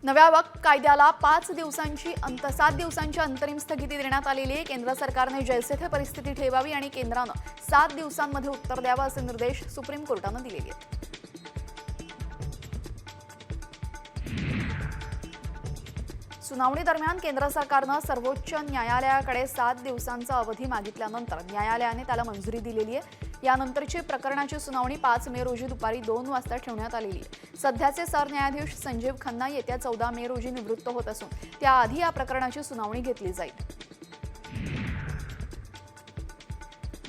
नव्या वक्फ कायद्याला 7 दिवसांची अंतरिम स्थगिती देण्यात आलेली आहे। केंद्र सरकारने जैसे थे परिस्थिती ठेवावी आणि केंद्रानं 7 दिवसांमध्ये उत्तर द्यावं असे निर्देश सुप्रीम कोर्टानं दिलेले आहेत। सुनावणी दरम्यान केंद्र सरकारनं सर्वोच्च न्यायालयाकडे 7 दिवसांचा अवधी मागितल्यानंतर न्यायालयाने त्याला मंजुरी दिलेली आहे। यानंतरची प्रकरणाची सुनावणी 5 मे रोजी दुपारी 2 वाजता ठेवण्यात आलेली आहे। सध्याचे सरन्यायाधीश संजीव खन्ना येत्या 14 मे रोजी निवृत्त होत असून त्याआधी या प्रकरणाची सुनावणी घेतली जाईल।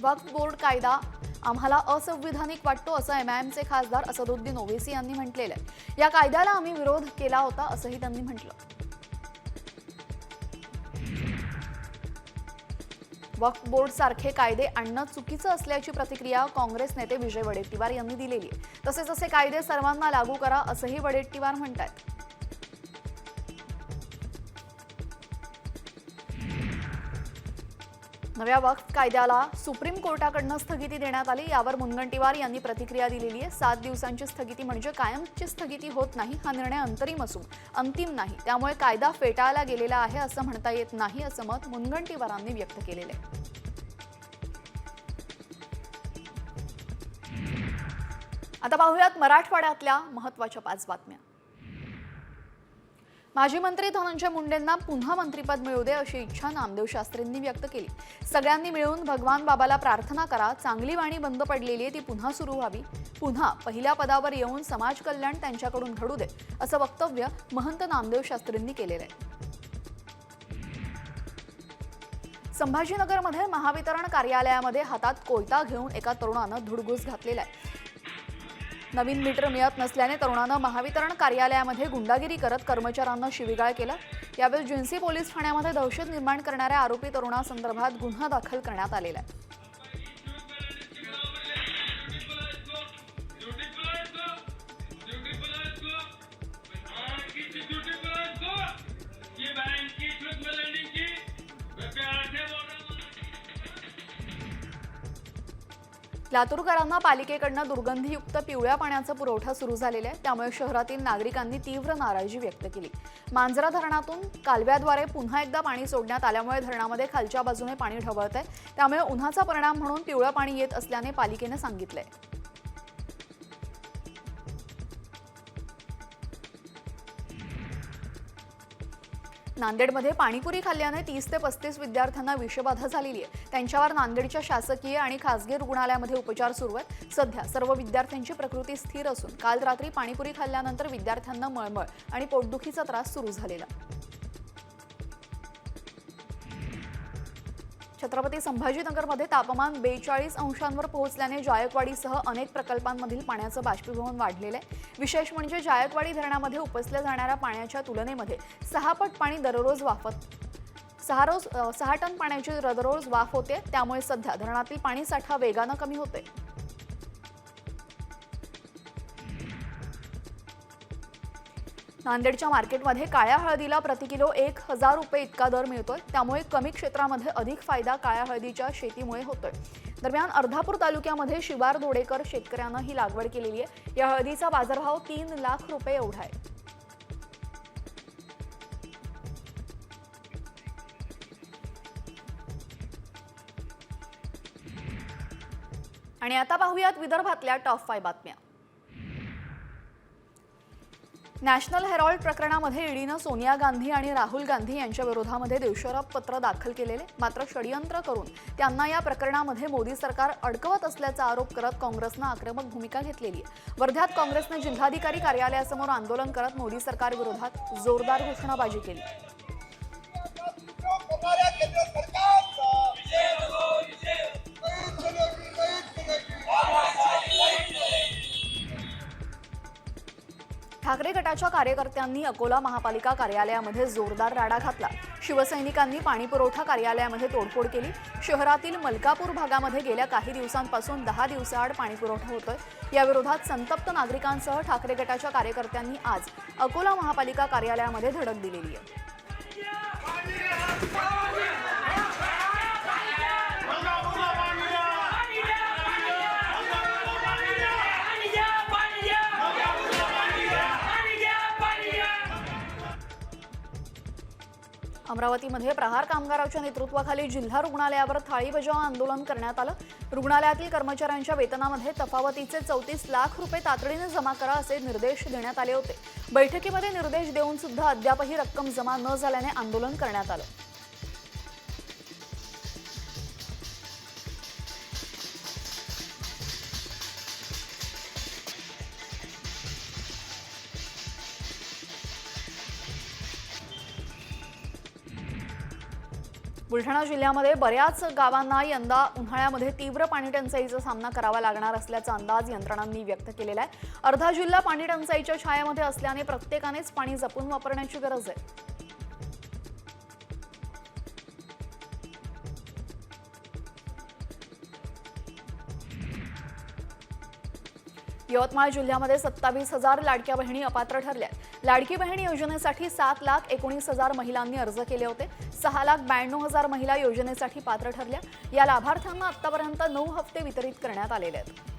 वक्फ बोर्ड कायदा आम्हाला असंविधानिक वाटतो असं एमआयएमचे खासदार असदुद्दीन ओवैसी यांनी म्हटलेलं आहे। या कायद्याला आम्ही विरोध केला होता असंही त्यांनी म्हटलं। वक्फ बोर्ड सारखे कायदे आणणं चुकीचं असल्याची प्रतिक्रिया काँग्रेस नेते विजय वडेट्टीवार यांनी दिलेली आहे। तसेच असे कायदे सर्वांना लागू करा असंही वडेट्टीवार म्हणतात। नव्या वक्फ कायद्याला सुप्रीम कोर्टाकडून स्थगिती देण्यात आली। यावर मुनगंटीवार यांनी प्रतिक्रिया दिलेली आहे। 7 दिवसांची स्थगिती म्हणजे कायमची स्थगिती होत नाही। हा निर्णय अंतरिम असून अंतिम नाही, त्यामुळे कायदा फेटाळला गेलेला आहे असं म्हणता येत नाही असं मत मुनगंटीवारांनी व्यक्त केलेलं आहे। आता पाहूयात मराठवाड्यातल्या महत्त्वाच्या 5 बातम्या। माजी मंत्री धनंजय मुंडेंना पुन्हा मंत्रिपद मिळू दे अशी इच्छा नामदेव शास्त्रींनी व्यक्त केली। सगळ्यांनी मिळून भगवान बाबाला प्रार्थना करा, चांगली वाणी बंद पडलेली आहे ती पुन्हा सुरू व्हावी, पुन्हा पहिल्या पदावर येऊन समाज कल्याण त्यांच्याकडून घडू दे असं वक्तव्य महंत नामदेव शास्त्रींनी केलेलं आहे। संभाजीनगरमध्ये महावितरण कार्यालयामध्ये हातात कोयता घेऊन एका तरुणानं धुडगूस घातलेला आहे। नवीन मीटर मिळत नसल्याने तरुणानं महावितरण कार्यालयामध्ये गुंडागिरी करत कर्मचाऱ्यांना शिवीगाळ केला। यावेळी जिन्सी पोलीस ठाण्यामध्ये दहशत निर्माण करणाऱ्या आरोपी तरुणासंदर्भात गुन्हा दाखल करण्यात आलेला आहे। लातूरकरांना पालिकेकडून दुर्गंधीयुक्त पिवळ्या पाण्याचा पुरवठा सुरू झालेला आहे, त्यामुळे शहरातील नागरिकांनी तीव्र नाराजी व्यक्त केली। मांजरा धरणातून कालव्याद्वारे पुन्हा एकदा पाणी सोडण्यात आल्यामुळे धरणामध्ये खालच्या बाजूने पाणी ढवळतंय, त्यामुळे उन्हाचा परिणाम म्हणून पिवळं पाणी येत असल्याने पालिकेने सांगितलंय। नांदेडमध्ये पाणीपुरी खाल्ल्याने 30 ते 35 विद्यार्थ्यांना विषबाधा झालेली आहे। त्यांच्यावर नांदेडच्या शासकीय आणि खासगी रुग्णालयामध्ये उपचार सुरू आहेत। सध्या सर्व विद्यार्थ्यांची प्रकृती स्थिर असून काल रात्री पाणीपुरी खाल्ल्यानंतर विद्यार्थ्यांना मळमळ आणि पोटदुखीचा त्रास सुरू झालेला। छत्रपती संभाजीनगरमध्ये तापमान 42 अंशांवर पोहोचल्याने जायकवाडीसह अनेक प्रकल्पांमधील पाण्याचं बाष्पीभवन वाढलेलं आहे। विशेष म्हणजे जायकवाडी धरणामध्ये उपसल्या जाणाऱ्या पाण्याच्या तुलनेमध्ये 6 पट पाणी दररोज 6 टन पाण्याची दररोज वाफ होते, त्यामुळे सध्या धरणातील पाणीसाठा वेगानं कमी होते। नांदेडच्या मार्केटमध्ये काळ्या हळदीला प्रति किलो 1000 रुपये इतका दर मिळतोय, त्यामुळे कमी क्षेत्रामध्ये अधिक फायदा काळ्या हळदीच्या शेतीमुळे होतोय। दरम्यान अर्धापूर तालुक्यामध्ये शिवार दोडेकर शेतकऱ्यांना ही लागवड केलेली आहे। या हळदीचा बाजारभाव 3 लाख रुपये एवढा आहे। आणि आता पाहूयात विदर्भातल्या टॉप 5 बातम्या। नॅशनल हेरॉल्ड प्रकरणामध्ये ईडीनं सोनिया गांधी आणि राहुल गांधी यांच्या विरोधामध्ये दोषारोप पत्र दाखल केलेले, मात्र षडयंत्र करून त्यांना या प्रकरणामध्ये मोदी सरकार अडकवत असल्याचा आरोप करत काँग्रेसनं आक्रमक भूमिका घेतलेली आहे। वर्ध्यात काँग्रेसनं जिल्हाधिकारी कार्यालयासमोर आंदोलन करत मोदी सरकार विरोधात जोरदार घोषणाबाजी केली। ठाकरे गटाच्या कार्यकर्त्यांनी अकोला महापालिका कार्यालयामध्ये जोरदार राडा घातला। शिवसैनिकांनी पाणीपुरवठा कार्यालयामध्ये तोडफोड केली। शहरातील मलकापूर भागामध्ये गेल्या काही दिवसांपासून 10 दिवसाआड पाणीपुरवठा होतोय। या विरोधात संतप्त नागरिकांसह ठाकरे गटाच्या कार्यकर्त्यांनी आज अकोला महापालिका कार्यालयामध्ये धडक दिलेली आहे। अमरावतीमध्ये प्रहार कामगाराच्या नेतृत्वाखाली जिल्हा रुग्णालयावर थाळी बजाव आंदोलन करण्यात आलं। रुग्णालयातील कर्मचाऱ्यांच्या वेतनामध्ये तफावतीचे 34 लाख रुपये तातडीने जमा करा असे निर्देश देण्यात आले होते। बैठकीमध्ये निर्देश देऊन सुद्धा अद्यापही रक्कम जमा न झाल्याने आंदोलन करण्यात आलं। बुलढाणा जिल्ह्यामध्ये बऱ्याच गावांना यंदा उन्हाळ्यामध्ये तीव्र पाणी टंचाईचा सामना करावा लागणार असल्याचा अंदाज यंत्रणांनी व्यक्त केलेला आहे। अर्धा जिल्हा पाणी टंचाईच्या छायेमध्ये असल्याने प्रत्येकानेच पाणी जपून वापरण्याची गरज आहे। यवतमाळ जिल्ह्यामध्ये 27,000 लाडक्या बहिणी अपात्र ठरल्या। लाडकी बहीण योजनेसाठी 7,19,000 महिलांनी अर्ज केले होते। 6,92,000 महिला योजनेसाठी पात्र ठरल्या। या लाभार्थ्यांना आतापर्यंत 9 हप्ते वितरित करण्यात आलेले आहेत।